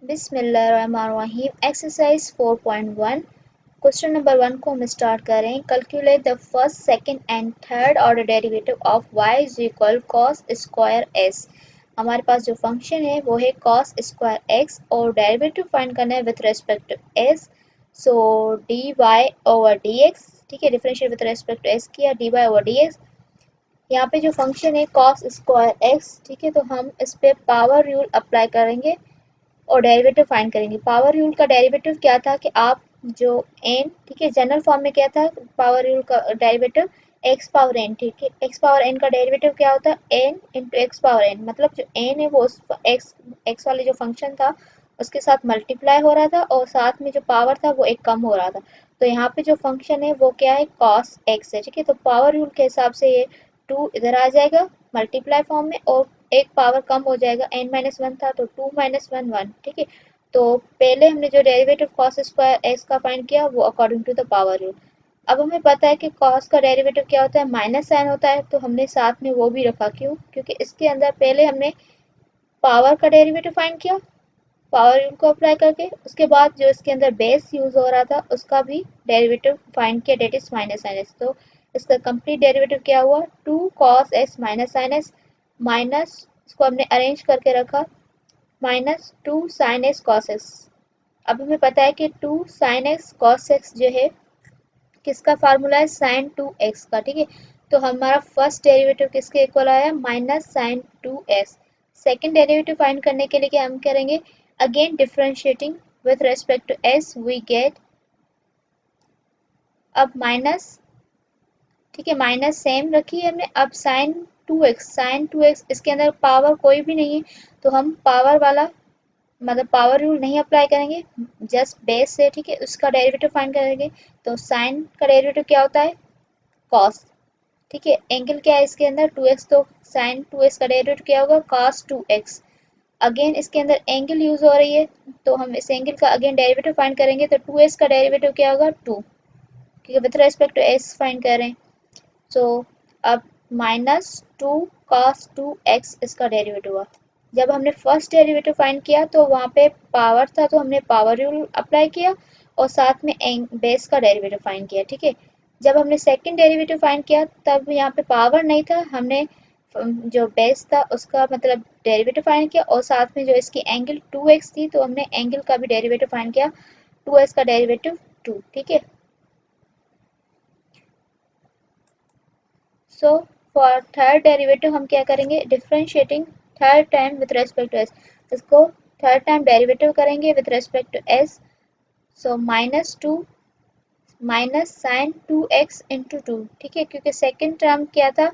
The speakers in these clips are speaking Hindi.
बिस्मिल्लाहिर्रहमानिर्रहीम एक्सरसाइज 4.1 क्वेश्चन नंबर 1 को हम स्टार्ट कर रहे हैं। Calculate the first second and third order derivative of y is equal cos square s। हमारे पास जो फंक्शन है वो है कॉस स्क्वायर x और डेरिवेटिव फाइंड करना है with respect to s। So dy over dx, ठीक है, differentiate with respect to s किया, dy ओवर dx। यहाँ पे जो फंक्शन है कॉस स्क्वायर x, ठीक है, तो हम इस पे पावर रूल अप्लाई करेंगे और डेरिवेटिव फाइंड करेंगे। पावर रूल का डेरिवेटिव क्या था कि आप जो n, ठीक है, जनरल फॉर्म में क्या था पावर रूल का डेरिवेटिव x पावर n, ठीक है, x पावर n का डेरिवेटिव क्या होता है n into x power n, मतलब जो n है वो x वाले जो फंक्शन था उसके साथ मल्टीप्लाई हो रहा था और साथ में जो पावर था वो एक कम हो रहा था। तो यहाँ पे जो फंक्शन है वो क्या है cos x है, ठीक है, तो पावर रूल के हिसाब से ये 2 इधर आ जाएगा मल्टीप्लाई फॉर्म में और एक पावर कम हो जाएगा, n-1 था तो 2 - 1 1, ठीक है। तो पहले हमने जो डेरिवेटिव कॉस स्क्वायर एक्स का फाइंड किया वो according to the power rule. अब हमें पता है कि कॉस का डेरिवेटिव क्या होता है माइनस साइन होता है, तो हमने साथ में वो भी रखा। क्यों? क्योंकि इसके अंदर पहले हमने पावर का डेरिवेटिव फाइंड किया पावर रूल को अप्लाई करके, उसके बाद जो इसके अंदर बेस यूज हो रहा था उसका भी डेरिवेटिव फाइंड किया, that is minus sine S. तो इसका कंप्लीट डेरिवेटिव क्या हुआ 2 cos s minus sine S, minus इसको हमने अरेंज करके रखा minus 2 sin s cos s। अब हमें पता है कि 2 sin x cos x जो है किसका फार्मूला है sin 2x का, ठीक है। तो हमारा फर्स्ट डेरिवेटिव किसके इक्वल आया minus sin 2s। Second derivative find करने के लिए क्या हम करेंगे again differentiating with respect to s we get अब माइनस, ठीक है, माइनस सेम रखी है हमने। अब sin 2x इसके अंदर पावर कोई भी नहीं है तो हम पावर वाला मतलब पावर रूल नहीं अप्लाई करेंगे, जस्ट बेस से, ठीक है, उसका डेरिवेटिव फाइंड करेंगे। तो साइन का डेरिवेटिव क्या होता है कॉस, ठीक है, एंगल क्या है इसके अंदर 2x, तो साइन 2x का डेरिवेटिव क्या होगा cos 2x। अगेन इसके अंदर एंगल यूज हो रही है तो हम इस एंगल का अगेन डेरिवेटिव फाइंड करेंगे, तो 2s का डेरिवेटिव क्या होगा 2, ठीक है, with respect to s find कर रहे हैं। सो अब माइनस 2 cos 2x इसका डेरिवेटिव हुआ। जब हमने फर्स्ट डेरिवेटिव फाइंड किया तो वहाँ पे पावर था तो हमने पावर रूल अप्लाई किया और साथ में बेस का डेरिवेटिव फाइंड किया, ठीक है। जब हमने सेकंड डेरिवेटिव फाइंड किया तब यहाँ पे पावर नहीं था, हमने जो बेस था उसका मतलब डेरिवेटिव फाइंड किया और साथ में जो इसकी एंगल 2x थी तो हमने एंगल का भी डेरिवेटिव फाइंड किया 2s का डेरिवेटिव 2, ठीक है। सो फॉर थर्ड डेरिवेटिव हम क्या करेंगे differentiating third time with respect to S, इसको थर्ड टाइम डेरिवेटिव करेंगे with respect to S. So minus 2 minus sine 2x into 2, ठीक है, क्योंकि सेकेंड टर्म क्या था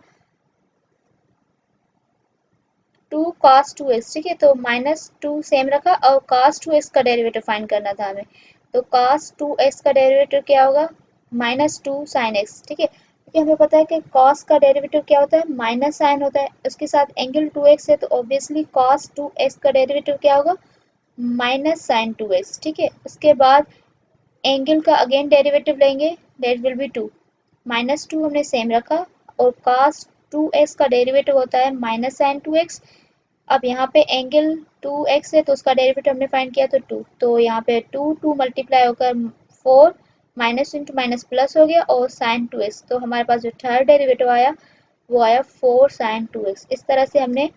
2 cos 2x, ठीक है, तो माइनस 2 सेम रखा और cos 2x का डेरिवेटिव फाइंड करना था हमें। तो cos 2x का डेरिवेटिव क्या होगा माइनस 2 sin x, ठीक है, क्योंकि हमें पता है कि cos का डेरिवेटिव क्या होता है माइनस साइन होता है, उसके साथ एंगल 2x है तो ऑब्वियसली cos 2x का डेरिवेटिव क्या होगा माइनस साइन 2x, ठीक है। उसके बाद एंगल का अगेन डेरिवेटिव लेंगे, डेट विल बी 2, माइनस 2 हमने सेम रखा और cos 2x का डेरिवेटिव होता है माइनस साइन 2x। अब यहाँ पे एंगल 2x है तो उसका डेरिवेटिव हमने फाइंड किया तो 2, तो यहाँ पे 2 मल्टीप्लाई होकर 4, माइनस इंटू माइनस प्लस हो गया और साइन 2x, तो हमारे पास जो थर्ड डेरिवेटिव आया वो आया 4 साइन 2x। इस तरह से हमने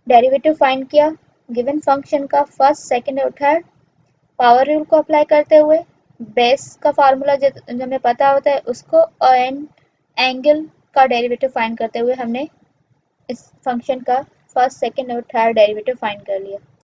डेरिवेटिव फाइंड किया गिवन फंक्शन का फर्स्ट सेकंड और थर्ड। पावर रूल को अप्लाई करते हुए बेस का फार्मूला जो हमें पता होता है उसको एंड एंगल का डेरिवेटिव फाइंड करते हुए हमने इस फंक्शन का फर्स्ट सेकंड और थर्ड डेरिवेटिव फाइंड कर लिया।